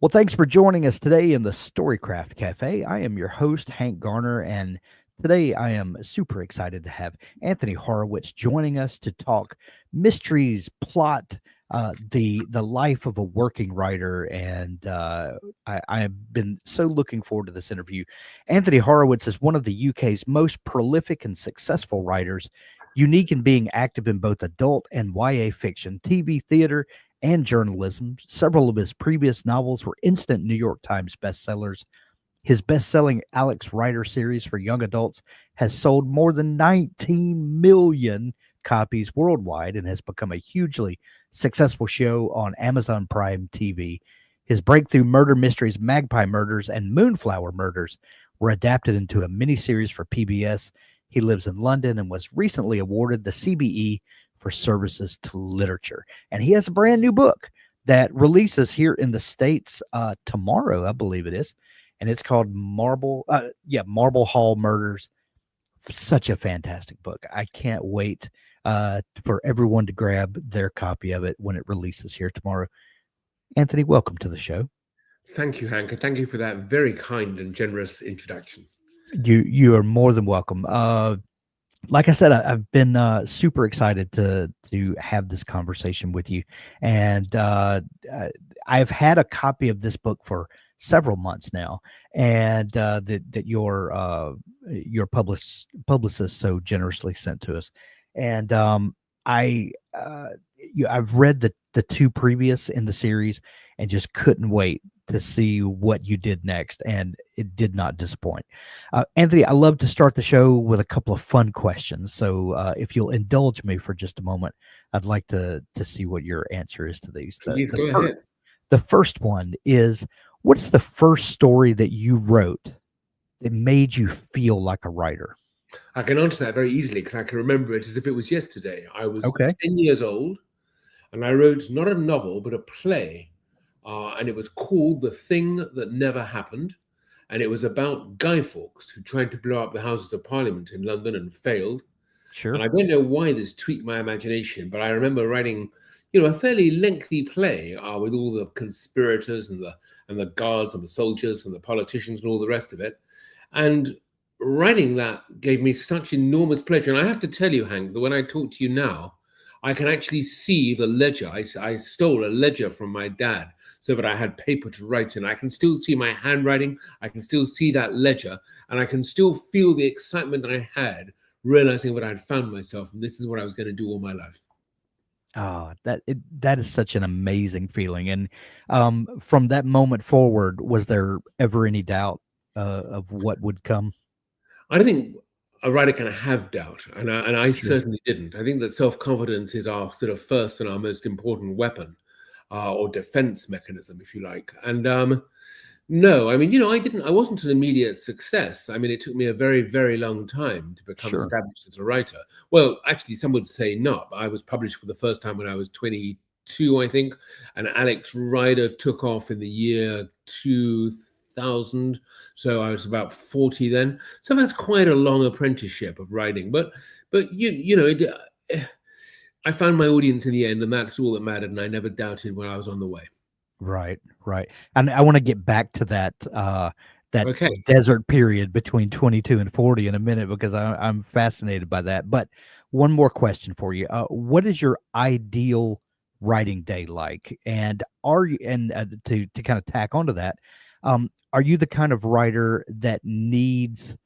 Well, thanks for joining us today in the Storycraft Cafe. I am your host, Hank Garner, and today I am super excited to have Anthony Horowitz joining us to talk mysteries, plot, the life of a working writer, and I have been so looking forward to this interview. Anthony Horowitz is one of the UK's most prolific and successful writers, unique in being active in both adult and YA fiction, TV, theater, and journalism. Several of his previous novels were instant New York Times bestsellers. His best selling Alex Rider series for young adults has sold more than 19 million copies worldwide and has become a hugely successful show on Amazon Prime TV. His breakthrough murder mysteries, Magpie Murders and Moonflower Murders, were adapted into a miniseries for PBS. He lives in London and was recently awarded the CBE for services to literature. And he has a brand new book that releases here in the States tomorrow, I believe it is. And it's called Marble Hall Murders. Such a fantastic book. I can't wait for everyone to grab their copy of it when it releases here tomorrow. Anthony, welcome to the show. Thank you, Hank, and thank you for that very kind and generous introduction. You are more than welcome. Like I said, I've been super excited to have this conversation with you, and I've had a copy of this book for several months now, and that your publicist so generously sent to us, and I've read the two previous in the series, and just couldn't wait to see what you did next, and it did not disappoint. Anthony, I love to start the show with a couple of fun questions. So if you'll indulge me for just a moment, I'd like to see what your answer is to these. Please go ahead. The first one is, what's the first story that you wrote that made you feel like a writer? I can answer that very easily because I can remember it as if it was yesterday. I was Okay. 10 years old, and I wrote not a novel, but a play. And it was called The Thing That Never Happened. And it was about Guy Fawkes, who tried to blow up the Houses of Parliament in London and failed. Sure. And I don't know why this tweaked my imagination, but I remember writing, a fairly lengthy play with all the conspirators and the guards and the soldiers and the politicians and all the rest of it. And writing that gave me such enormous pleasure. And I have to tell you, Hank, that when I talk to you now, I can actually see the ledger. I stole a ledger from my dad so that I had paper to write in. I can still see my handwriting. I can still see that ledger, and I can still feel the excitement I had realizing that I'd found myself, and this is what I was going to do all my life. Oh, that is such an amazing feeling. And from that moment forward, was there ever any doubt of what would come? I don't think a writer can have doubt, and I Sure. certainly didn't. I think that self-confidence is our sort of first and our most important weapon, or defense mechanism, if you like. And no, I mean, I wasn't an immediate success. I mean, it took me a very, very long time to become Sure. established as a writer. Well, actually, some would say not. I was published for the first time when I was 22, I think, and Alex Rider took off in the year 2000. So I was about 40 then. So that's quite a long apprenticeship of writing. But I found my audience in the end, and that's all that mattered. And I never doubted when I was on the way. Right. And I want to get back to that Okay. desert period between 22 and 40 in a minute, because I'm fascinated by that. But one more question for you: what is your ideal writing day like? And are you to kind of tack onto that? Are you the kind of writer that needs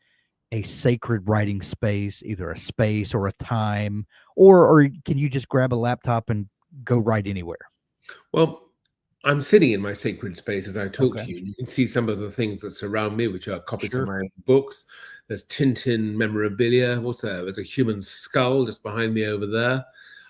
a sacred writing space, either a space or a time, or can you just grab a laptop and go write anywhere? Well, I'm sitting in my sacred space as I talk Okay. to you. You can see some of the things that surround me, which are copies Sure. of my books. There's Tintin memorabilia. What's that? There's a human skull just behind me over there.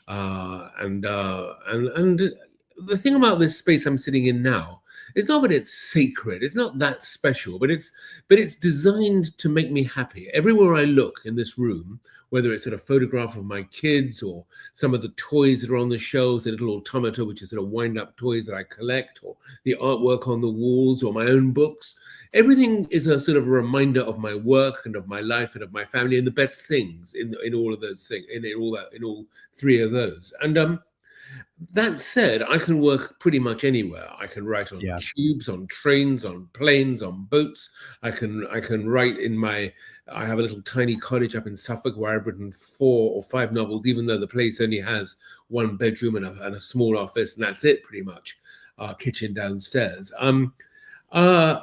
And the thing about this space I'm sitting in now is not that it's sacred. It's not that special, but it's designed to make me happy. Everywhere I look in this room, whether it's at a photograph of my kids or some of the toys that are on the shelves, the little automata, which is sort of wind-up toys that I collect, or the artwork on the walls, or my own books. Everything is a sort of a reminder of my work and of my life and of my family and the best things in all of those things, in all three of those. And That said, I can work pretty much anywhere. I can write on Yeah. tubes, on trains, on planes, on boats. I can write in my. I have a little tiny cottage up in Suffolk where I've written 4 or 5 novels, even though the place only has one bedroom and a small office, and that's it pretty much. Kitchen downstairs. Uh,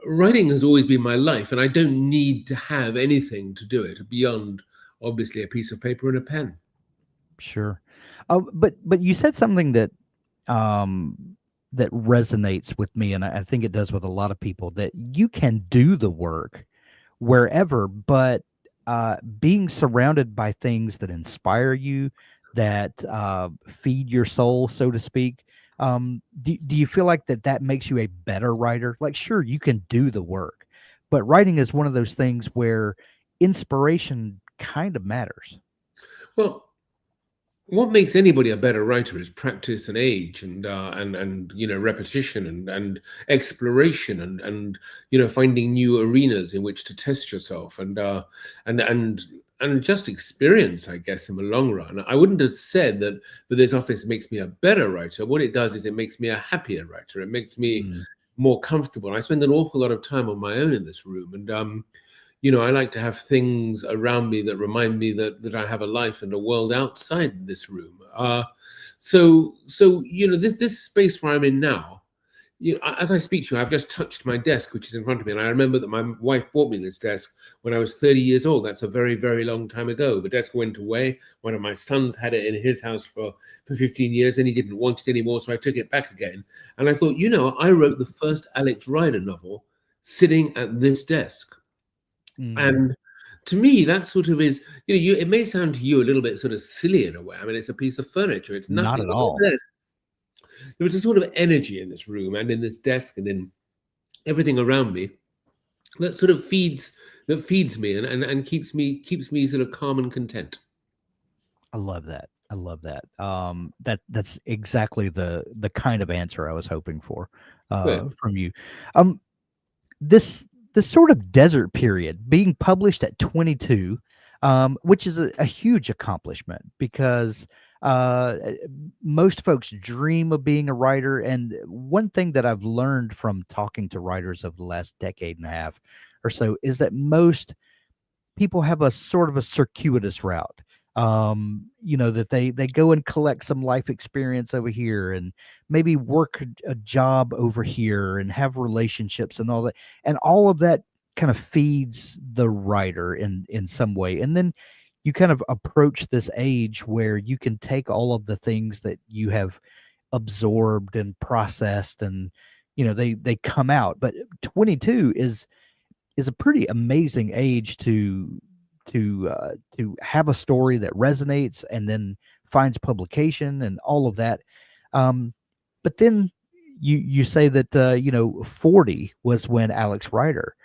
Writing has always been my life, and I don't need to have anything to do it beyond obviously a piece of paper and a pen. Sure. But you said something that um that resonates with me, and I think it does with a lot of people, that you can do the work wherever, but being surrounded by things that inspire you, that feed your soul, so to speak. Do you feel like that makes you a better writer? Like, sure, you can do the work, but writing is one of those things where inspiration kind of matters. Well, what makes anybody a better writer is practice and age and repetition and exploration and finding new arenas in which to test yourself and and and just experience, I guess, in the long run. I wouldn't have said that this office makes me a better writer. What it does is it makes me a happier writer. It makes me Mm, more comfortable. I spend an awful lot of time on my own in this room, and I like to have things around me that remind me that I have a life and a world outside this room. So this space where I'm in now, as I speak to you, I've just touched my desk, which is in front of me, and I remember that my wife bought me this desk when I was 30 years old. That's a very, very long time ago. The desk went away. One of my sons had it in his house for 15 years, and he didn't want it anymore, so I took it back again. And I thought, I wrote the first Alex Rider novel sitting at this desk. mm, And to me, that sort of is, it may sound to you a little bit sort of silly in a way. I mean, it's a piece of furniture, it's not nothing. at But all. nonetheless, there was a sort of energy in this room and in this desk and in everything around me that sort of feeds me and keeps me sort of calm and content. I love that. I love that. That's exactly the kind of answer I was hoping for But from you. Um, this sort of desert period, being published at 22, which is a huge accomplishment, because uh, most folks dream of being a writer. And one thing that I've learned from talking to writers of the last decade and a half or so is that most people have a sort of a circuitous route. That they go and collect some life experience over here, and maybe work a job over here, and have relationships and all that. And all of that kind of feeds the writer in some way. And then you kind of approach this age where you can take all of the things that you have absorbed and processed, and they come out. But 22 is a pretty amazing age to have a story that resonates and then finds publication and all of that. But then you say that 40 was when Alex Rider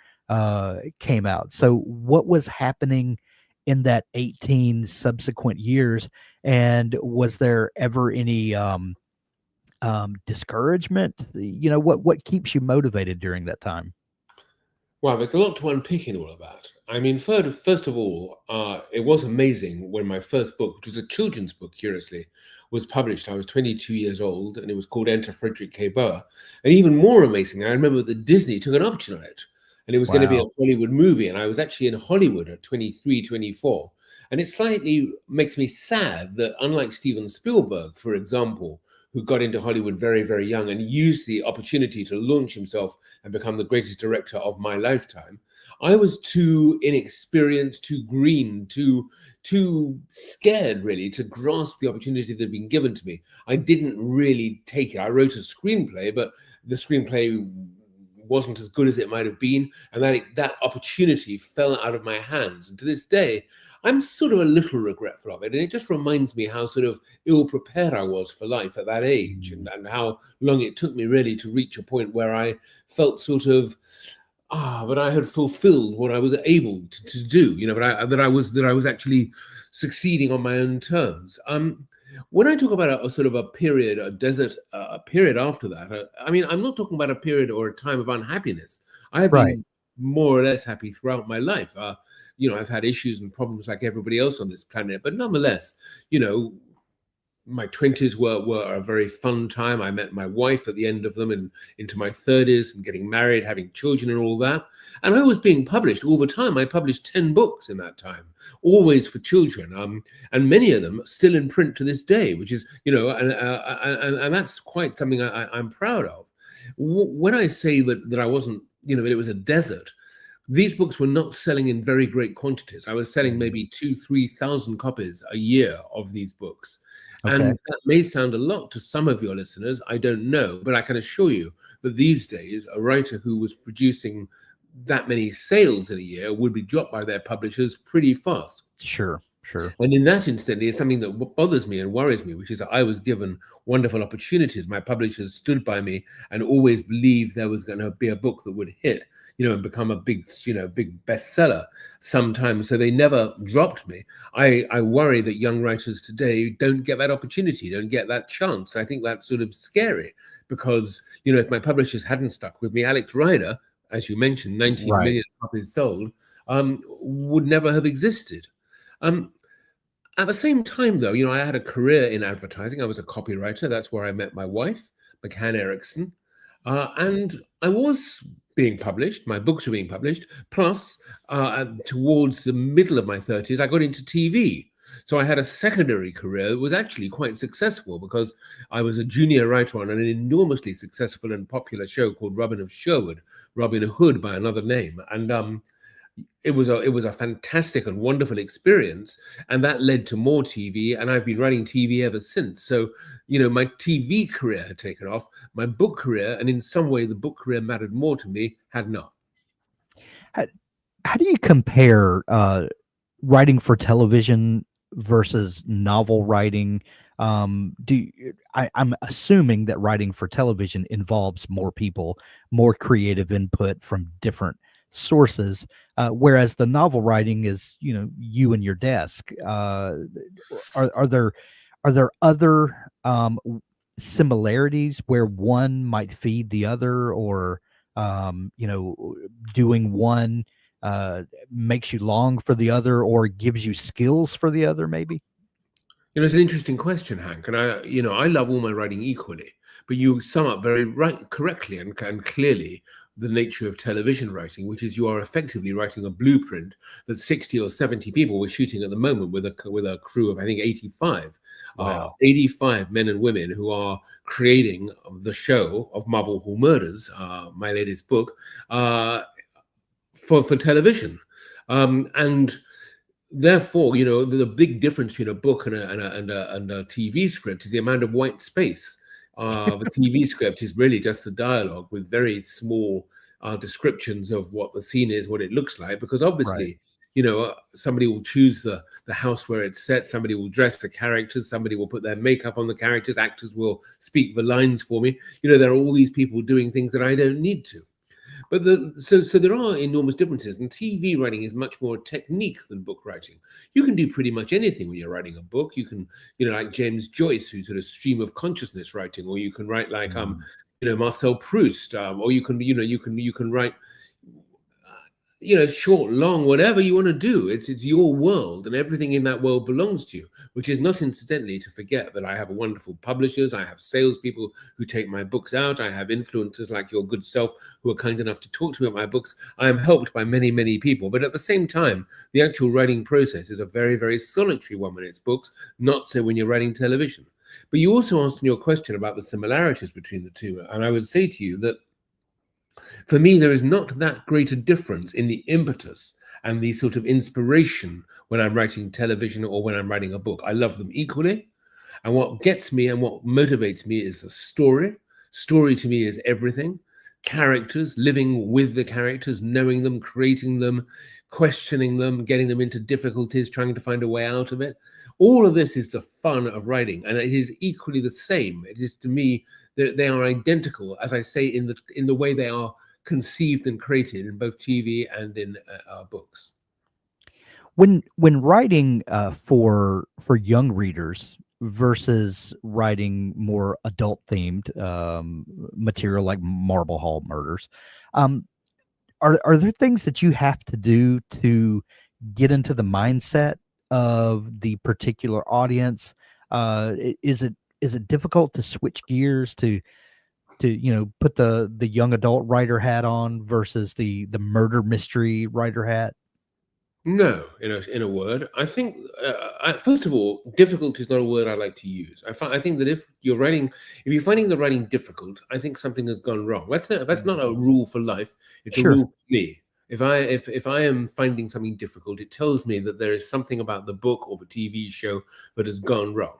came out. So what was happening in that 18 subsequent years, and was there ever any discouragement? What keeps you motivated during that time? wow, there's a lot to unpick in all of that. I mean, first of all, it was amazing when my first book, which was a children's book, curiously, was published. I was 22 years old, and it was called Enter Frederick K. Boa. And even more amazing, I remember that Disney took an option on it, and it was going to be a Wow. Hollywood movie. And I was actually in Hollywood at 23, 24. And it slightly makes me sad that, unlike Steven Spielberg, for example, who got into Hollywood very, very young and used the opportunity to launch himself and become the greatest director of my lifetime, I was too inexperienced, too green, too scared really to grasp the opportunity that had been given to me. I didn't really take it. I wrote a screenplay, but the screenplay wasn't as good as it might have been, and that opportunity fell out of my hands. And to this day, I'm sort of a little regretful of it, and it just reminds me how sort of ill prepared I was for life at that age, Mm. and how long it took me really to reach a point where I felt sort of but I had fulfilled what I was able to do, but that I was actually succeeding on my own terms. When I talk about a sort of a period, a desert, a period after that, I mean, I'm not talking about a period or a time of unhappiness. I have Right. been more or less happy throughout my life. I've had issues and problems like everybody else on this planet, but nonetheless, you know, my 20s were a very fun time. I met my wife at the end of them and into my 30s and getting married, having children and all that. And I was being published all the time. I published 10 books in that time, always for children. And many of them still in print to this day, which is, and that's quite something I'm proud of. When I say that I wasn't, that it was a desert, these books were not selling in very great quantities. I was selling maybe 2,000-3,000 copies a year of these books. Okay. And that may sound a lot to some of your listeners. I don't know, but I can assure you that these days, a writer who was producing that many sales in a year would be dropped by their publishers pretty fast. Sure. And in that instance, it's something that bothers me and worries me, which is that I was given wonderful opportunities. My publishers stood by me and always believed there was going to be a book that would hit, and become a big bestseller sometime. So they never dropped me. I worry that young writers today don't get that opportunity, don't get that chance. I think that's sort of scary because, if my publishers hadn't stuck with me, Alex Rider, as you mentioned, 19 million copies sold, would never have existed. At the same time, though, I had a career in advertising. I was a copywriter. That's where I met my wife, McCann Erickson. And I was being published. My books were being published. Plus, towards the middle of my 30s, I got into TV. So I had a secondary career that was actually quite successful because I was a junior writer on an enormously successful and popular show called Robin of Sherwood, Robin Hood by another name. And it was a fantastic and wonderful experience, and that led to more TV, and I've been writing TV ever since. So, my TV career had taken off, my book career, and in some way the book career mattered more to me, had not. How do you compare writing for television versus novel writing? I'm assuming that writing for television involves more people, more creative input from different sources, whereas the novel writing is, you and your desk. Are there other similarities where one might feed the other, or doing one makes you long for the other, or gives you skills for the other, maybe? It's an interesting question, Hank, and I love all my writing equally, but you sum up very correctly and clearly the nature of television writing, which is you are effectively writing a blueprint that 60 or 70 people were shooting at the moment with a crew of, I think, 85. Wow. 85 men and women who are creating the show of Marble Hall Murders, my latest book, for television. And therefore, the big difference between a book and a TV script is the amount of white space. The TV script is really just a dialogue with very small descriptions of what the scene is, what it looks like, because obviously, somebody will choose the house where it's set, somebody will dress the characters, somebody will put their makeup on the characters, actors will speak the lines for me. There are all these people doing things that I don't need to. But so there are enormous differences, and TV writing is much more technique than book writing. You can do pretty much anything when you're writing a book. You can, like James Joyce, who's sort of stream of consciousness writing, or you can write like Marcel Proust, or you can write short, long, whatever you want to do. It's your world, and everything in that world belongs to you, which is not incidentally to forget that I have wonderful publishers. I have salespeople who take my books out. I have influencers like your good self who are kind enough to talk to me about my books. I am helped by many, many people. But at the same time, the actual writing process is a very, very solitary one when it's books, not so when you're writing television. But you also asked in your question about the similarities between the two. And I would say to you that for me, there is not that great a difference in the impetus and the sort of inspiration when I'm writing television or when I'm writing a book. I love them equally. And what gets me and what motivates me is the story. Story to me is everything. Characters, living with the characters, knowing them, creating them, questioning them, getting them into difficulties, trying to find a way out of it. All of this is the fun of writing, and it is equally the same. It is, to me, they are identical, as I say, in the way they are conceived and created in both TV and in our books. When writing for young readers versus writing more adult themed material like Marble Hall Murders, are there things that you have to do to get into the mindset of the particular audience? Is it difficult to switch gears to put the young adult writer hat on versus the murder mystery writer hat? No, in a word, I think first of all, difficult is not a word I like to use. I think that if you're finding the writing difficult, I think something has gone wrong. That's not a rule for life. It's a Sure, rule for me. If I am finding something difficult, it tells me that there is something about the book or the TV show that has gone wrong.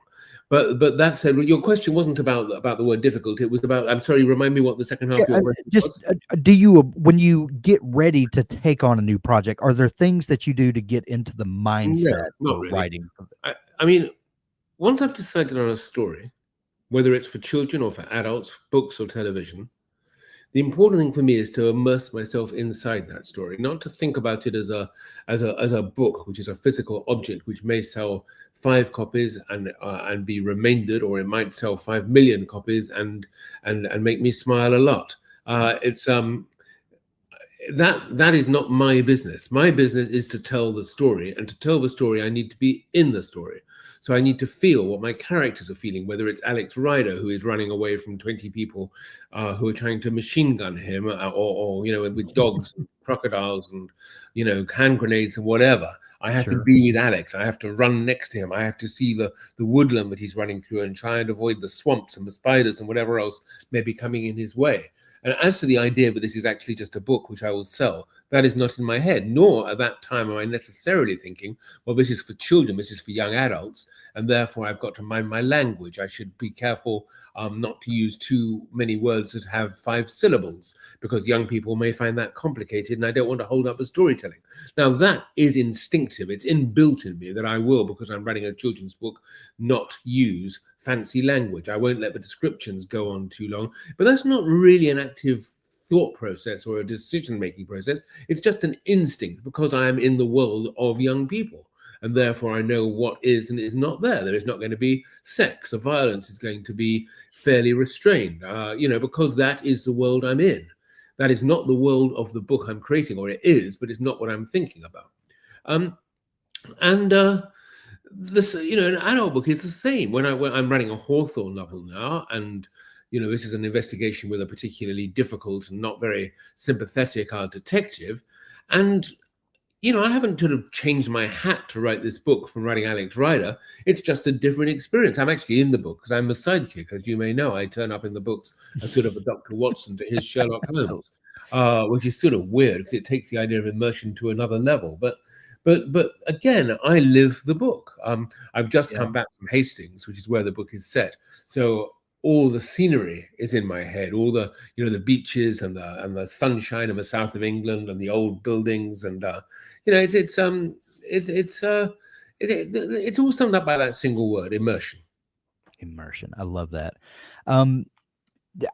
But that said, your question wasn't about the word difficult. It was about. I'm sorry. Remind me what the second half yeah. of your question Just was. do you when you get ready to take on a new project, are there things that you do to get into the No, mindset not for really. writing? I mean, once I've decided on a story, whether it's for children or for adults, books or television, the important thing for me is to immerse myself inside that story, not to think about it as a book, which is a physical object which may sell 5 copies and be remaindered, or it might sell 5 million copies and make me smile a lot. It's that is not my business. My business is to tell the story, and to tell the story, I need to be in the story. So I need to feel what my characters are feeling, whether it's Alex Rider, who is running away from 20 people who are trying to machine gun him, or with dogs and crocodiles and hand grenades and whatever. I have to Sure. be with Alex. I have to run next to him. I have to see the woodland that he's running through and try and avoid the swamps and the spiders and whatever else may be coming in his way. And as for the idea that this is actually just a book which I will sell, that is not in my head, nor at that time am I necessarily thinking, well, this is for children, this is for young adults, and therefore I've got to mind my language. I should be careful not to use too many words that have 5 syllables, because young people may find that complicated, and I don't want to hold up the storytelling. Now, that is instinctive. It's inbuilt in me that I will, because I'm writing a children's book, not use fancy language. I won't let the descriptions go on too long, but that's not really an active thought process or a decision-making process. It's just an instinct, because I am in the world of young people, and therefore I know what is and is not there. There is not going to be sex. The violence is going to be fairly restrained, because that is the world I'm in. That is not the world of the book I'm creating, or it is, but it's not what I'm thinking about. Um, and an adult book is the same. When I'm writing a Hawthorne novel now, and this is an investigation with a particularly difficult and not very sympathetic detective, and I haven't sort of changed my hat to write this book from writing Alex Rider. It's just a different experience. I'm actually in the book because I'm a sidekick. As you may know, I turn up in the books as sort of a Dr. Watson to his Sherlock Oh, Holmes, which is sort of weird because it takes the idea of immersion to another level. But again, I live the book. I've just yeah. come back from Hastings, which is where the book is set. So all the scenery is in my head, all the the beaches and the sunshine in the south of England and the old buildings, and it's all summed up by that single word: immersion. Immersion. I love that. Um,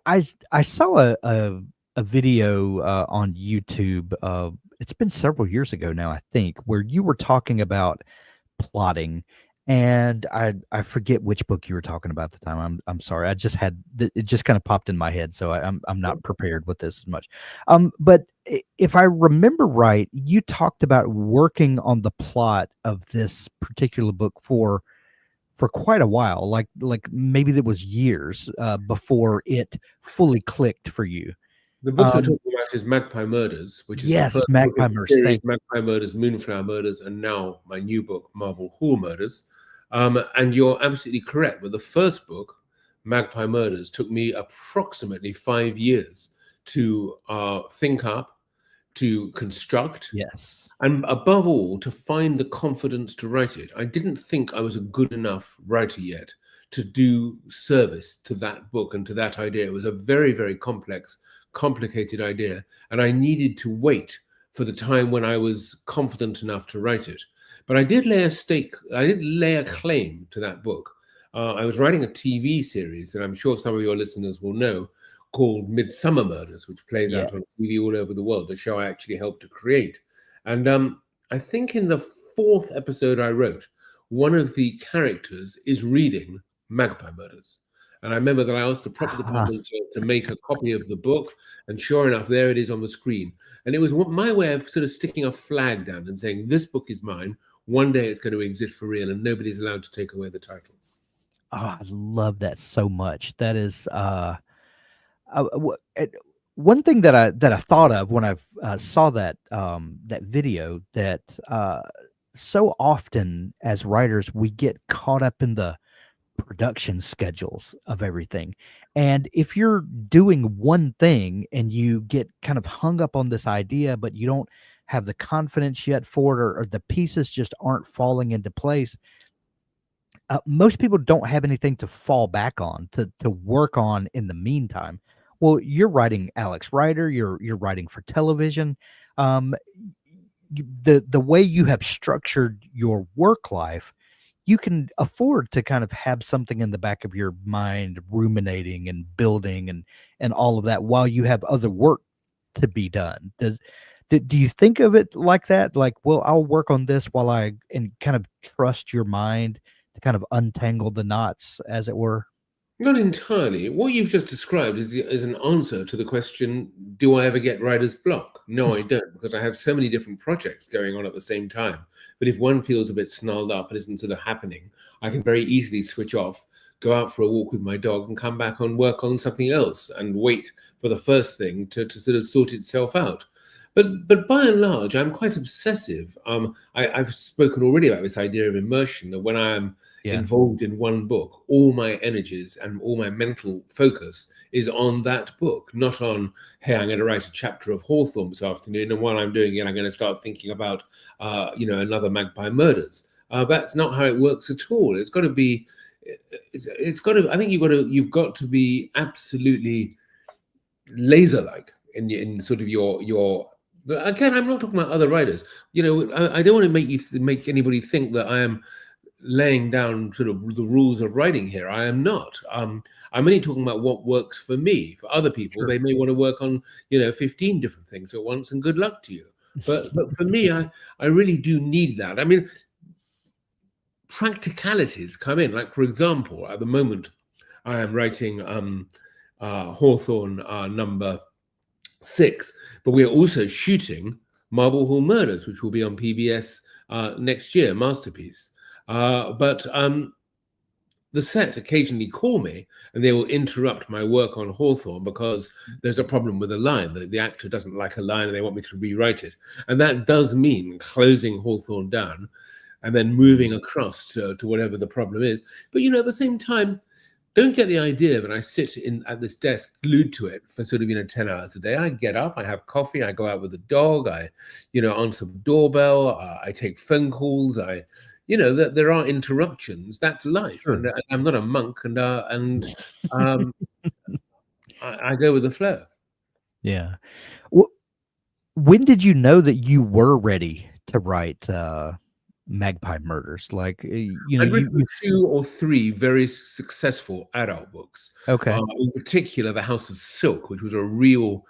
I saw a video on YouTube. It's been several years ago now, I think, where you were talking about plotting, and I forget which book you were talking about at the time. I'm sorry. I just had it just kind of popped in my head, so I'm not prepared with this as much. But if I remember right, you talked about working on the plot of this particular book for quite a while, like maybe there was years before it fully clicked for you. The book you're Um, talking about is Magpie Murders, which is the yes, first book in Magpie the Murders. series: Thank Magpie Murders, Moonflower Murders, and now my new book, Marble Hall Murders. And you're absolutely correct. With the first book, Magpie Murders, took me approximately 5 years to think up, to construct, yes, and above all, to find the confidence to write it. I didn't think I was a good enough writer yet to do service to that book and to that idea. It was a very, very complex, complicated idea, and I needed to wait for the time when I was confident enough to write it. But I did lay a claim to that book. I was writing a TV series, and I'm sure some of your listeners will know, called Midsummer Murders, which plays yeah. out on TV all over the world, a show I actually helped to create. And I think in the 4th episode I wrote, one of the characters is reading Magpie Murders. And I remember that I asked the prop Ah, department to make a copy of the book, and sure enough, there it is on the screen. And it was my way of sort of sticking a flag down and saying, this book is mine. One day it's going to exist for real, and nobody's allowed to take away the title. Oh, I love that so much. That is one thing that I thought of when I saw that video, that so often as writers we get caught up in the production schedules of everything. And if you're doing one thing and you get kind of hung up on this idea, but you don't have the confidence yet for it, or the pieces just aren't falling into place, most people don't have anything to fall back on to work on in the meantime. Well, you're writing Alex Rider, you're writing for television. Um, the way you have structured your work life, you can afford to kind of have something in the back of your mind ruminating and building and all of that while you have other work to be done. Do you think of it like that? Like, well, I'll work on this while and kind of trust your mind to kind of untangle the knots, as it were? Not entirely. What you've just described is an answer to the question, do I ever get writer's block? No, I don't, because I have so many different projects going on at the same time. But if one feels a bit snarled up and isn't sort of happening, I can very easily switch off, go out for a walk with my dog, and come back and work on something else and wait for the first thing to sort of sort itself out. But by and large, I'm quite obsessive. I've spoken already about this idea of immersion, that when I am Yeah, involved in one book, all my energies and all my mental focus is on that book, not on, hey, I'm going to write a chapter of Hawthorne this afternoon, and while I'm doing it, I'm going to start thinking about, another Magpie Murders. That's not how it works at all. It's got to be, it's got to. I think you've got to be absolutely laser-like in sort of your. But again, I'm not talking about other writers. I don't want to make anybody think that I am laying down sort of the rules of writing here. I am not. I'm only talking about what works for me. For other people, sure. they may want to work on 15 different things at once, and good luck to you. But for me, I really do need that. I mean, practicalities come in. Like, for example, at the moment, I am writing Hawthorne number 6, but we are also shooting Marble Hall Murders, which will be on PBS next year, Masterpiece. But the set occasionally call me and they will interrupt my work on Hawthorne because there's a problem with a line. The actor doesn't like a line and they want me to rewrite it. And that does mean closing Hawthorne down and then moving across to whatever the problem is. But, at the same time, don't get the idea that I sit at this desk glued to it for sort of 10 hours a day. I get up, I have coffee, I go out with the dog, I answer the doorbell, I take phone calls, there are interruptions. That's life. Sure. And I'm not a monk, and I go with the flow. Yeah. When did you know that you were ready to write Magpie Murders? Like, I'd written 2 or 3 very successful adult books. okay. In particular, The House of Silk, which was a real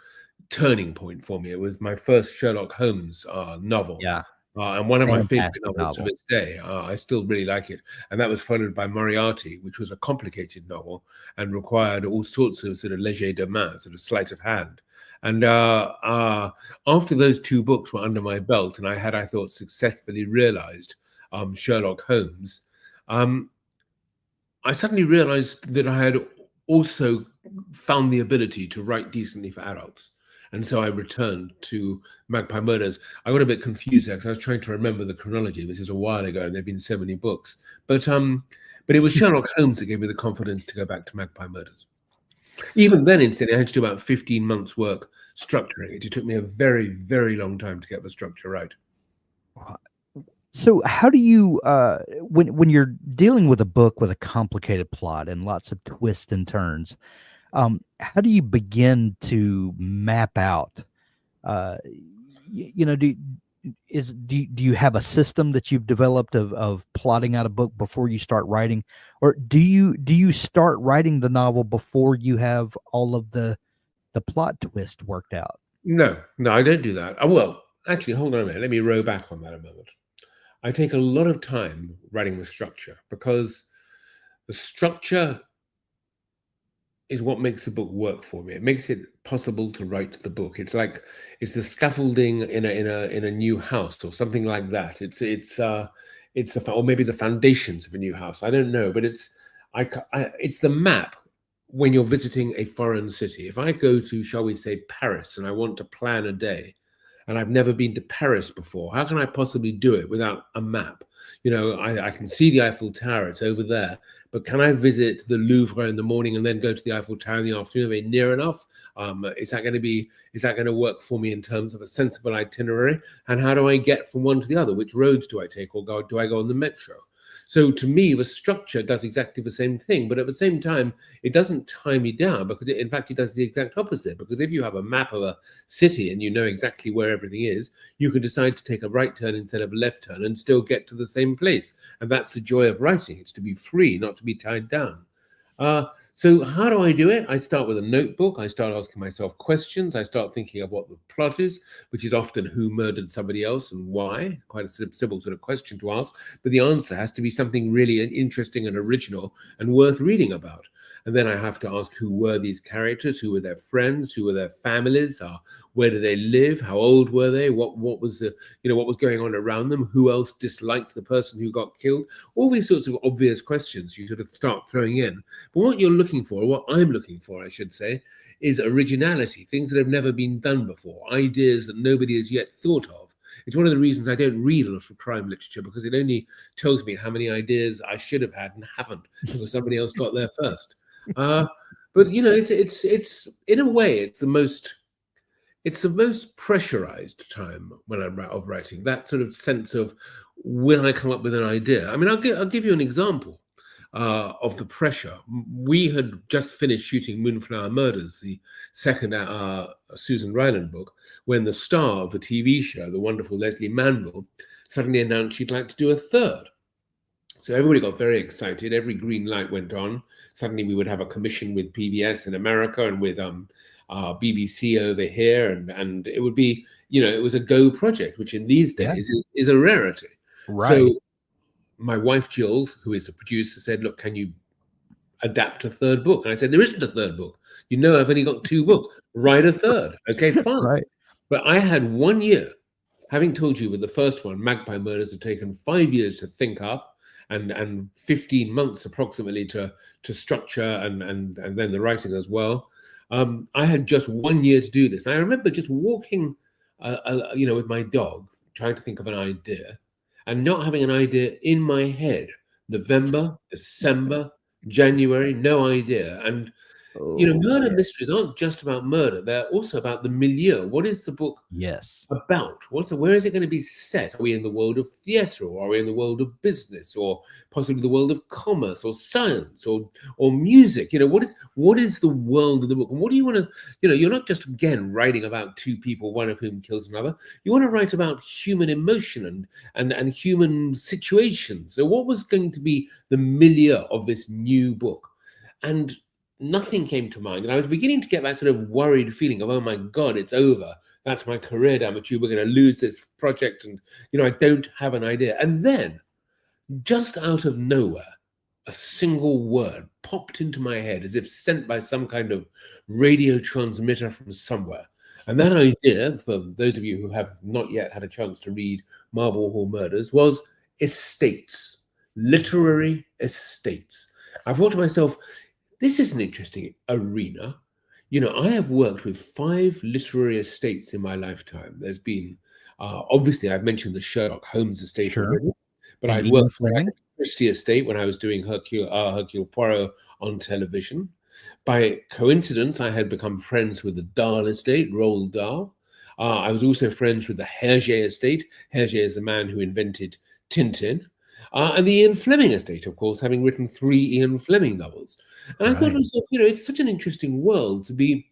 turning point for me. It was my first Sherlock Holmes novel. Yeah. And one of my favorite Fantastic novels to novel. this day. I still really like it. And that was followed by Moriarty, which was a complicated novel and required all sorts of sort of legerdemain, sort of sleight of hand. And after those 2 books were under my belt, and I thought, successfully realized Sherlock Holmes, I suddenly realized that I had also found the ability to write decently for adults. And so I returned to Magpie Murders. I got a bit confused there because I was trying to remember the chronology. This is a while ago, and there have been so many books. But it was Sherlock Holmes that gave me the confidence to go back to Magpie Murders. Even then, instead, I had to do about 15 months' work structuring it. It took me a very, very long time to get the structure right. So how do you when you're dealing with a book with a complicated plot and lots of twists and turns, how do you begin to map out do you have a system that you've developed of plotting out a book before you start writing, or do you start writing the novel before you have all of the plot twist worked out? No, I don't do that. Well, actually, hold on a minute. Let me row back on that a moment. I take a lot of time writing the structure because the structure is what makes the book work for me. It makes it possible to write the book. It's like it's the scaffolding in a new house or something like that. Or maybe the foundations of a new house. I don't know, but it's the map when you're visiting a foreign city. If I go to, shall we say, Paris, and I want to plan a day, and I've never been to Paris before, how can I possibly do it without a map? I can see the Eiffel Tower, it's over there, but can I visit the Louvre in the morning and then go to the Eiffel Tower in the afternoon? Are they near enough? Is that going to work for me in terms of a sensible itinerary? And how do I get from one to the other? Which roads do I take, or do I go on the metro? So to me, the structure does exactly the same thing, but at the same time, it doesn't tie me down, because in fact, it does the exact opposite. Because if you have a map of a city and you know exactly where everything is, you can decide to take a right turn instead of a left turn and still get to the same place. And that's the joy of writing. It's to be free, not to be tied down. So how do I do it? I start with a notebook. I start asking myself questions. I start thinking of what the plot is, which is often who murdered somebody else and why. Quite a simple sort of question to ask. But the answer has to be something really interesting and original and worth reading about. And then I have to ask, who were these characters? Who were their friends? Who were their families? Where do they live? How old were they? What was what was going on around them? Who else disliked the person who got killed? All these sorts of obvious questions you sort of start throwing in. But what you're looking for, or what I'm looking for, I should say, is originality, things that have never been done before, ideas that nobody has yet thought of. It's one of the reasons I don't read a lot of crime literature, because it only tells me how many ideas I should have had and haven't, because somebody else got there first. But it's in a way it's the most pressurized time when I'm of writing. That sort of sense of when I come up with an idea. I mean, I'll give you an example of the pressure. We had just finished shooting Moonflower Murders, the second Susan Ryland book, when the star of the TV show, the wonderful Leslie Manville, suddenly announced she'd like to do a third. So everybody got very excited. Every green light went on. Suddenly we would have a commission with PBS in America and with BBC over here. And it would be, it was a go project, which in these days is a rarity. Right. So my wife, Jill, who is a producer, said, look, can you adapt a third book? And I said, there isn't a third book. I've only got 2 books. Write a third. Okay, fine. Right. But I had 1 year, having told you with the first one, Magpie Murders, had taken 5 years to think up, and 15 months approximately to structure and then the writing as well. I had just 1 year to do this. And I remember just walking, with my dog, trying to think of an idea and not having an idea in my head. November, December, January, no idea. And, murder mysteries aren't just about murder. They're also about the milieu. What is the book about? Where is it going to be set? Are we in the world of theatre, or are we in the world of business, or possibly the world of commerce or science or music? What is the world of the book? And what do you want to, you're not just, again, writing about 2 people, one of whom kills another. You want to write about human emotion and human situations. So what was going to be the milieu of this new book? And nothing came to mind. And I was beginning to get that sort of worried feeling of, oh my God, it's over. That's my career down the tube. We're going to lose this project. And, I don't have an idea. And then, just out of nowhere, a single word popped into my head as if sent by some kind of radio transmitter from somewhere. And that idea, for those of you who have not yet had a chance to read Marble Hall Murders, was estates, literary estates. I thought to myself, this is an interesting arena. I have worked with 5 literary estates in my lifetime. There's been, obviously, I've mentioned the Sherlock Holmes estate already, but I'd worked with the Christie estate when I was doing Hercule Poirot on television. By coincidence, I had become friends with the Dahl estate, Roald Dahl. I was also friends with the Hergé estate. Hergé is the man who invented Tintin. And the Ian Fleming estate, of course, having written 3 Ian Fleming novels. And I thought to myself, it's such an interesting world to be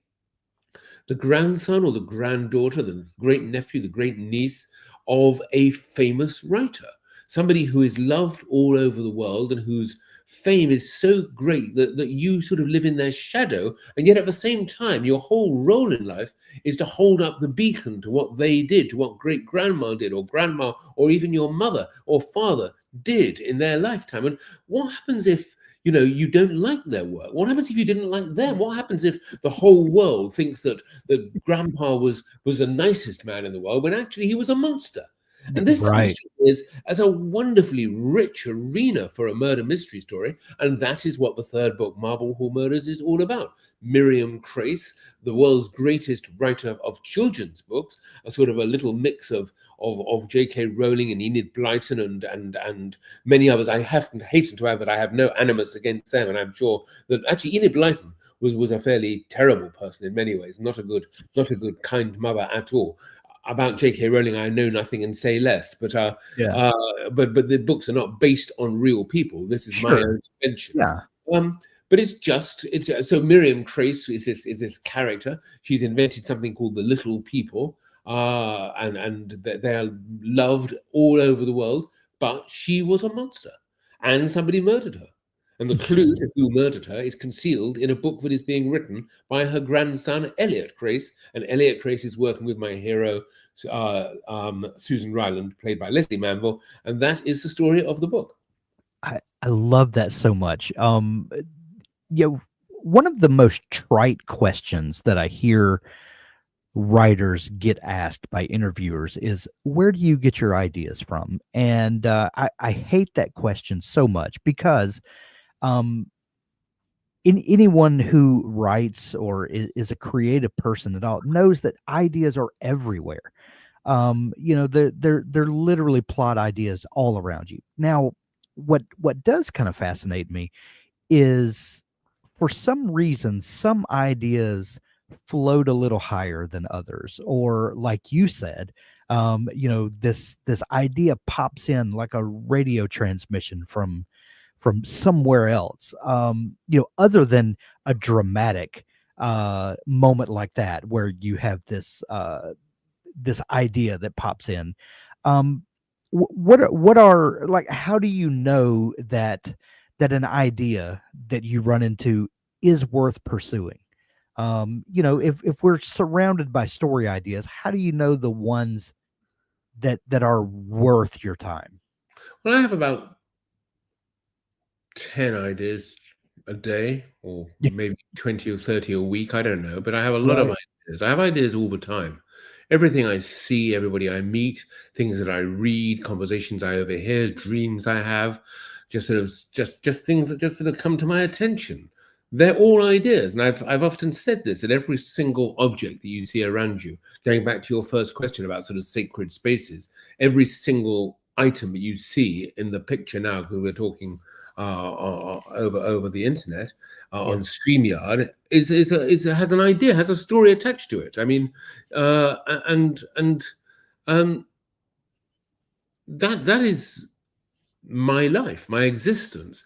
the grandson or the granddaughter, the great nephew, the great niece of a famous writer, somebody who is loved all over the world and whose fame is so great that you sort of live in their shadow. And yet at the same time, your whole role in life is to hold up the beacon to what they did, to what great grandma did, or grandma, or even your mother or father did in their lifetime. And what happens if you don't like their work? What happens if you didn't like them? What happens if the whole world thinks that grandpa was the nicest man in the world when actually he was a monster? And this Right. is as a wonderfully rich arena for a murder mystery story. And that is what the third book, Marble Hall Murders, is all about. Miriam Crace, the world's greatest writer of children's books, a sort of a little mix of J.K. Rowling and Enid Blyton and many others. I have to hasten to add that I have no animus against them, and I'm sure that actually Enid Blyton was a fairly terrible person in many ways, not a good kind mother at all. About J.K. Rowling, I know nothing and say less, but Yeah. but the books are not based on real people. This is my Sure. own invention. Yeah. But it's so Miriam Crace is this character. She's invented something called the Little People, and they are loved all over the world. But she was a monster, and somebody murdered her. And the clue to who murdered her is concealed in a book that is being written by her grandson, Elliot Crace. And Elliot Crace is working with my hero, Susan Ryland, played by Leslie Manville. And that is the story of the book. I love that so much. One of the most trite questions that I hear writers get asked by interviewers is, where do you get your ideas from? And I hate that question so much because anyone who writes or is a creative person at all knows that ideas are everywhere. They're literally plot ideas all around you. Now, what does kind of fascinate me is, for some reason, some ideas float a little higher than others, or like you said, this idea pops in like a radio transmission from somewhere else, other than a dramatic moment like that where you have this idea that pops in. What are like, how do you know that an idea that you run into is worth pursuing? If we're surrounded by story ideas, how do you know the ones that are worth your time? Well, I have about 10 ideas a day, or Yeah. maybe 20 or 30 a week. I don't know, but I have a lot of Right. ideas. I have ideas all the time. Everything I see, everybody I meet, things that I read, conversations I overhear, dreams I have, just things that just sort of come to my attention. They're all ideas, and I've often said this, that every single object that you see around you, going back to your first question about sort of sacred spaces, every single item that you see in the picture now, because we're talking over the internet Yeah. on StreamYard, has an idea, has a story attached to it. I mean, and that is my life, my existence.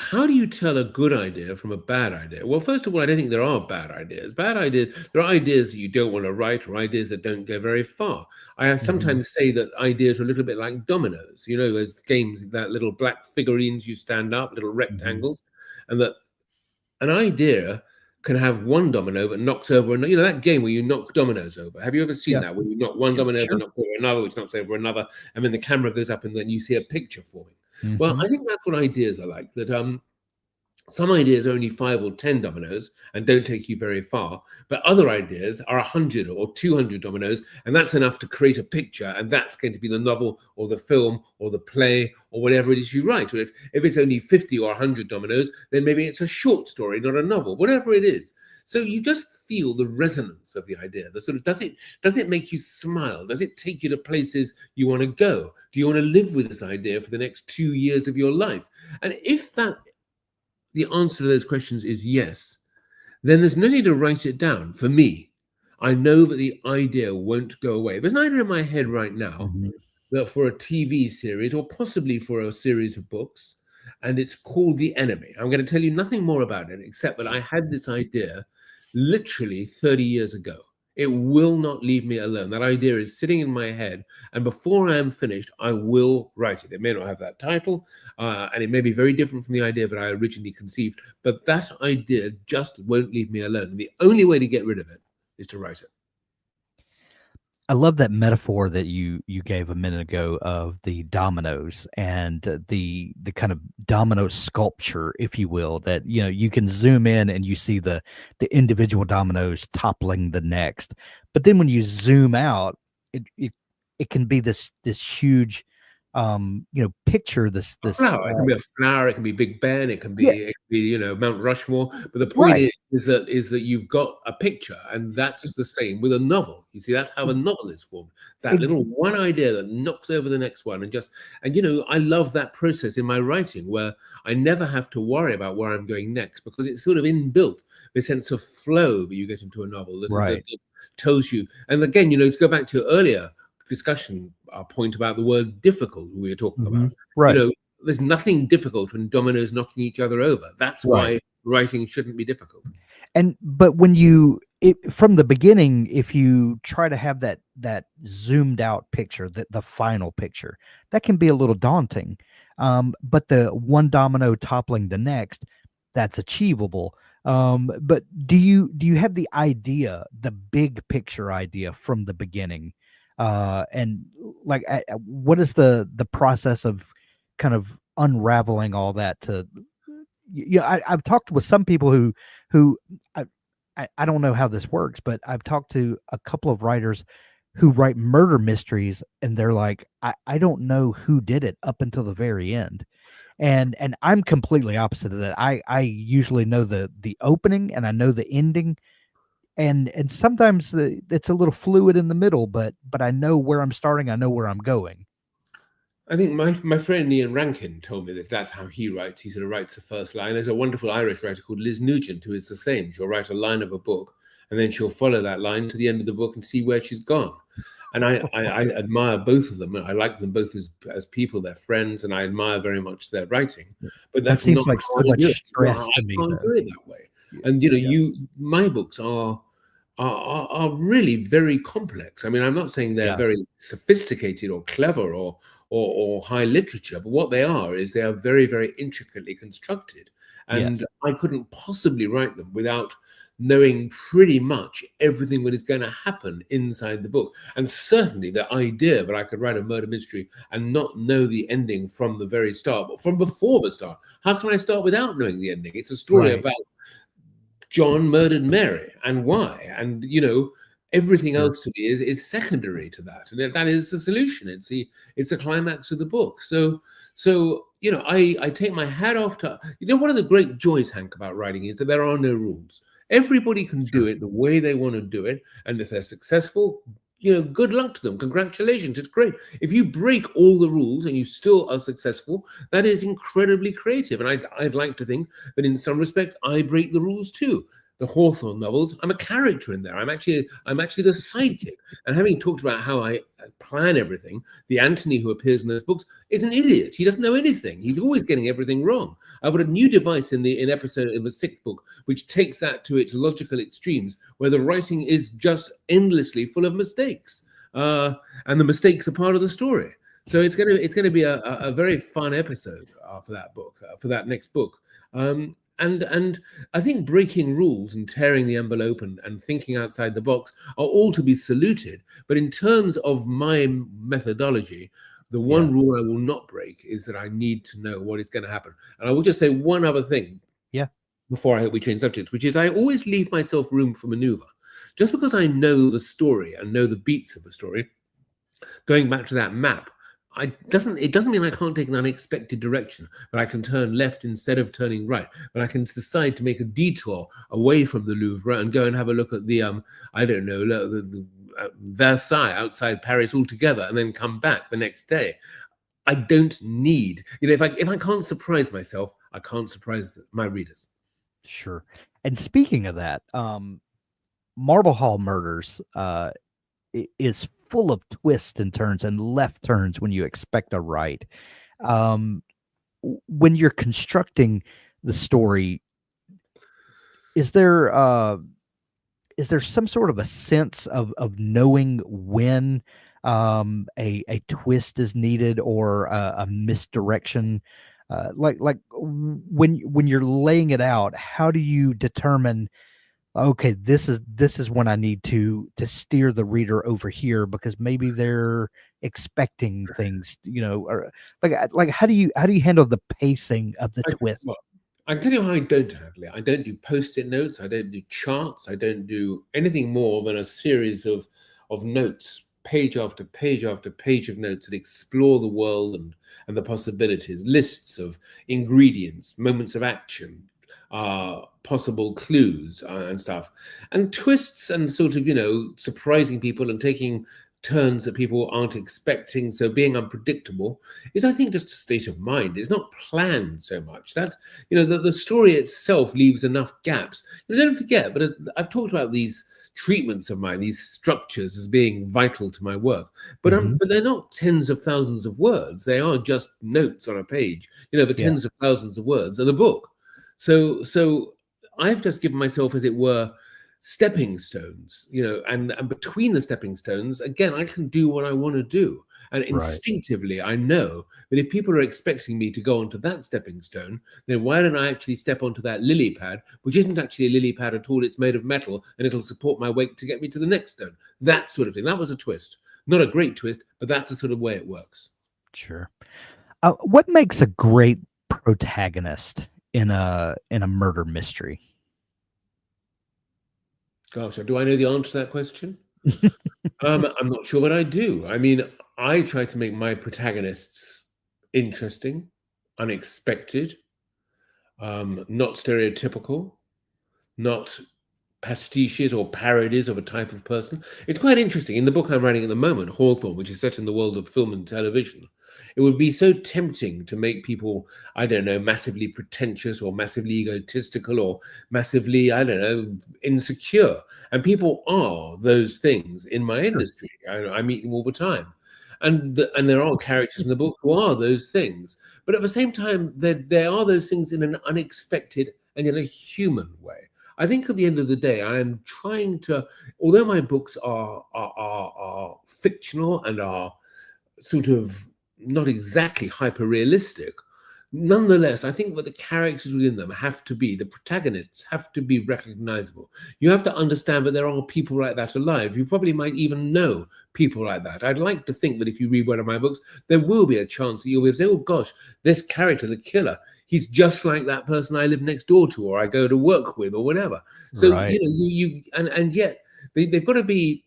How do you tell a good idea from a bad idea? Well, first of all, I don't think there are bad ideas. Bad ideas, there are ideas that you don't want to write, or ideas that don't go very far. I sometimes say that ideas are a little bit like dominoes. You know, those games, that little black figurines you stand up, little rectangles, and that an idea can have one domino but knocks over another. You know, that game where you knock dominoes over. Have you ever seen Yeah. that? Where you knock one domino over, Sure. knock over another, which knocks over another, and then the camera goes up and then you see a picture forming. Well, Mhm. I think that's what ideas are like. That some ideas are only 5 or 10 dominoes and don't take you very far, but other ideas are 100 or 200 dominoes, and that's enough to create a picture, and that's going to be the novel or the film or the play or whatever it is you write. Or if it's only 50 or 100 dominoes, then maybe it's a short story, not a novel, whatever it is. So you just feel the resonance of the idea. The sort of, does it make you smile? Does it take you to places you want to go? Do you want to live with this idea for the next 2 years of your life? And if the answer to those questions is yes, then there's no need to write it down. For me, I know that the idea won't go away. There's an idea in my head right now Mhm. that for a TV series, or possibly for a series of books, and it's called The Enemy. I'm going to tell you nothing more about it, except that I had this idea literally 30 years ago. It will not leave me alone. That idea is sitting in my head, and before I am finished, I will write it. It may not have that title, and it may be very different from the idea that I originally conceived, but that idea just won't leave me alone. And the only way to get rid of it is to write it. I love that metaphor that you gave a minute ago of the dominoes and the kind of domino sculpture, if you will, that you can zoom in and you see the individual dominoes toppling the next. But then when you zoom out, it it can be this huge, picture, this Flower. It can be a flower. It can be Big Ben. yeah, It can be Mount Rushmore. But the point right. is that you've got a picture, and that's the same with a novel. You see, that's how a novel is formed. That Ex- little one idea that knocks over the next one, I love that process in my writing where I never have to worry about where I'm going next because it's sort of inbuilt. The sense of flow that you get into a novel that right. tells you. And again, to go back to your earlier discussion point about the word difficult we were talking about. You Right. know, there's nothing difficult when dominoes knocking each other over. That's Right. why writing shouldn't be difficult. But from the beginning, if you try to have that zoomed out picture, the final picture, that can be a little daunting. But the one domino toppling the next, that's achievable. But do you have the idea, the big picture idea from the beginning? And like, what is the process of kind of unraveling all that to? I've talked with some people who I, I don't know how this works, but I've talked to a couple of writers who write murder mysteries, and they're like, I don't know who did it up until the very end. And I'm completely opposite of that. I usually know the opening and I know the ending, and sometimes it's a little fluid in the middle, but I know where I'm starting, I know where I'm going. I think my friend Ian Rankin told me that that's how he writes. He sort of writes the first line. There's a wonderful Irish writer called Liz Nugent who is the same. She'll write a line of a book, and then she'll follow that line to the end of the book and see where she's gone. And I admire both of them. I like them both as people. They're friends, and I admire very much their writing. But That that's not seems like how so I do it. much stress to I me, can't though. do it that way. Yeah. And Yeah. my books are really very complex. I mean, I'm not saying they're Yeah. very sophisticated or clever or high literature, but what they are is they are very, very intricately constructed. Yes. And I couldn't possibly write them without knowing pretty much everything that is going to happen inside the book. And certainly the idea that I could write a murder mystery and not know the ending from the very start, but from before the start. How can I start without knowing the ending? It's a story Right. about John murdered Mary and why. And everything Sure. else to me is secondary to that. And that is the solution. It's the climax of the book. So I take my hat off to one of the great joys, Hank, about writing is that there are no rules. Everybody can do Sure. it the way they want to do it. And if they're successful, good luck to them. Congratulations. It's great. If you break all the rules and you still are successful, that is incredibly creative. And I'd like to think that in some respects, I break the rules too. The Hawthorne novels, I'm a character in there. I'm actually the sidekick. And having talked about how I plan everything, the Anthony who appears in those books is an idiot. He doesn't know anything. He's always getting everything wrong. I've got a new device in the sixth book, which takes that to its logical extremes, where the writing is just endlessly full of mistakes, and the mistakes are part of the story. So it's going to be a very fun episode for that book, for that next book. And I think breaking rules and tearing the envelope and thinking outside the box are all to be saluted. But in terms of my methodology, the Yeah. one rule I will not break is that I need to know what is going to happen. And I will just say one other thing Yeah. before I hope we change subjects, which is I always leave myself room for maneuver. Just because I know the story and know the beats of the story, going back to that map, it doesn't mean I can't take an unexpected direction, but I can turn left instead of turning right. But I can decide to make a detour away from the Louvre and go and have a look at the I don't know, the Versailles outside Paris altogether, and then come back the next day. I don't need, if I can't surprise myself, I can't surprise my readers. Sure. And speaking of that, Marble Hall Murders is full of twists and turns and left turns when you expect a right. Um, when you're constructing the story, is there some sort of a sense of knowing when a twist is needed or a misdirection? Like when you're laying it out, how do you determine, okay, this is when I need to steer the reader over here because maybe they're expecting things, or like how do you handle the pacing of the twist? Well, I can tell you how I don't handle it. I don't do post-it notes. I don't do charts. I don't do anything more than a series of notes page after page after page of notes that explore the world and the possibilities, lists of ingredients, moments of action, possible clues and stuff, and twists and sort of, surprising people and taking turns that people aren't expecting. So being unpredictable is, I think, just a state of mind. It's not planned so much. That, the story itself leaves enough gaps. Don't forget, but I've talked about these treatments of mine, these structures, as being vital to my work. But they're not tens of thousands of words. They are just notes on a page. The Yeah. tens of thousands of words are the book. So I've just given myself, as it were, stepping stones, and between the stepping stones, again, I can do what I want to do. And instinctively, I know that if people are expecting me to go onto that stepping stone, then why don't I actually step onto that lily pad, which isn't actually a lily pad at all, it's made of metal, and it'll support my weight to get me to the next stone. That sort of thing. That was a twist. Not a great twist, but that's the sort of way it works. Sure. What makes a great protagonist in a murder mystery? Gosh, do I know the answer to that question? I'm not sure, but I do. I mean, I try to make my protagonists interesting, unexpected, not stereotypical, not pastiches or parodies of a type of person. It's quite interesting. In the book I'm writing at the moment, Hawthorne, which is set in the world of film and television, it would be so tempting to make people, I don't know, massively pretentious or massively egotistical or massively, I don't know, insecure. And people are those things in my industry. I meet them all the time. And there are characters in the book who are those things. But at the same time, there are those things in an unexpected and in a human way. I think at the end of the day, I am trying to, although my books are fictional and are sort of not exactly hyper realistic, nonetheless, I think that the characters within them have to be, the protagonists have to be recognizable. You have to understand that there are people like that alive. You probably might even know people like that. I'd like to think that if you read one of my books, there will be a chance that you'll be able to say, oh gosh, this character, the killer, he's just like that person I live next door to, or I go to work with, or whatever. So, and yet they've got to be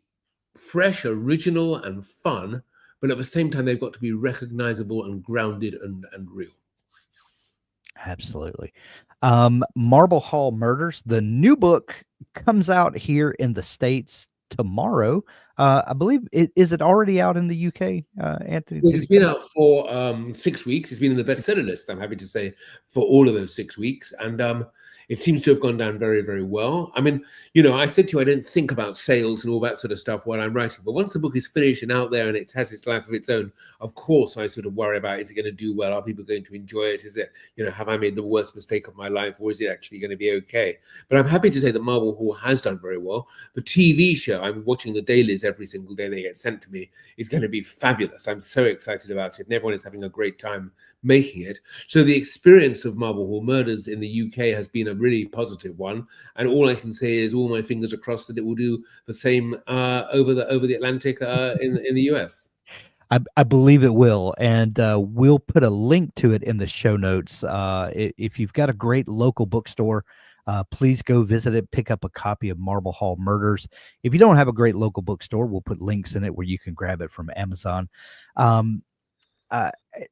fresh, original, and fun, but at the same time, they've got to be recognizable and grounded and real. Absolutely. Marble Hall Murders, the new book comes out here in the States tomorrow. I believe, is it already out in the UK, Anthony? Well, it's been out for 6 weeks. It's been in the bestseller list, I'm happy to say, for all of those 6 weeks. And it seems to have gone down very, very well. I mean, I said to you, I don't think about sales and all that sort of stuff while I'm writing. But once the book is finished and out there and it has its life of its own, of course, I sort of worry about, is it going to do well? Are people going to enjoy it? Is it, have I made the worst mistake of my life, or is it actually going to be okay? But I'm happy to say that Marble Hall has done very well. The TV show, I'm watching the dailies every single day they get sent to me, is going to be fabulous. I'm so excited about it, and everyone is having a great time making it. So the experience of Marble Hall Murders in the UK has been a really positive one, and all I can say is all my fingers are crossed that it will do the same over the Atlantic in the US. I believe it will, and we'll put a link to it in the show notes. If you've got a great local bookstore, please go visit it, pick up a copy of Marble Hall Murders. If you don't have a great local bookstore, we'll put links in it where you can grab it from Amazon.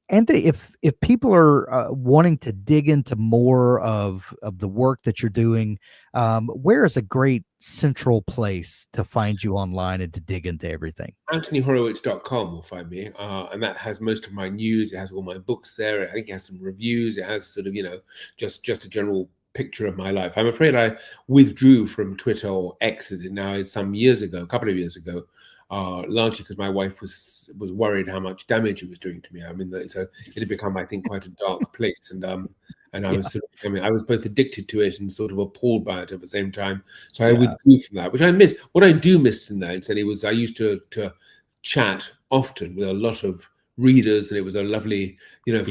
Anthony, if people are wanting to dig into more of the work that you're doing, where is a great central place to find you online and to dig into everything? AnthonyHorowitz.com will find me, and that has most of my news. It has all my books there. I think it has some reviews. It has sort of, just a general picture of my life. I'm afraid I withdrew from Twitter, or X as it now is, some years ago, a couple of years ago, largely because my wife was worried how much damage it was doing to me. I mean, it had become, I think, quite a dark place, and I was sort of I was both addicted to it and sort of appalled by it at the same time. So I withdrew from that, which I miss. What I do miss in that, instead, was I used to chat often with a lot of readers, and it was a lovely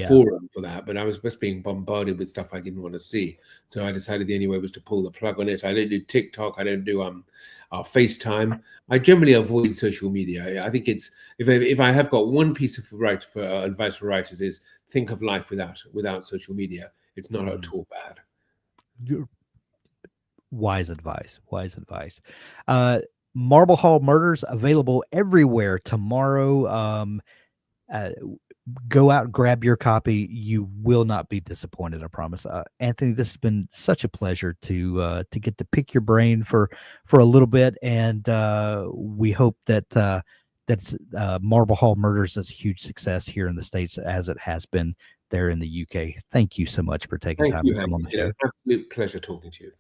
forum for that, but I was just being bombarded with stuff I didn't want to see, so I decided the only way was to pull the plug on it. I don't do TikTok, I don't do FaceTime. I generally avoid social media. I think it's, if I have got one piece of advice for writers, is think of life without social media. It's not at all bad. Wise advice. Marble Hall Murders available everywhere tomorrow. Uh, go out and grab your copy. You will not be disappointed, I promise. Anthony, this has been such a pleasure to get to pick your brain for a little bit, and we hope that Marble Hall Murders is a huge success here in the States as it has been there in the UK. Thank you so much for taking Thank time you, to come Hank. on the It's been show. an absolute pleasure talking to you.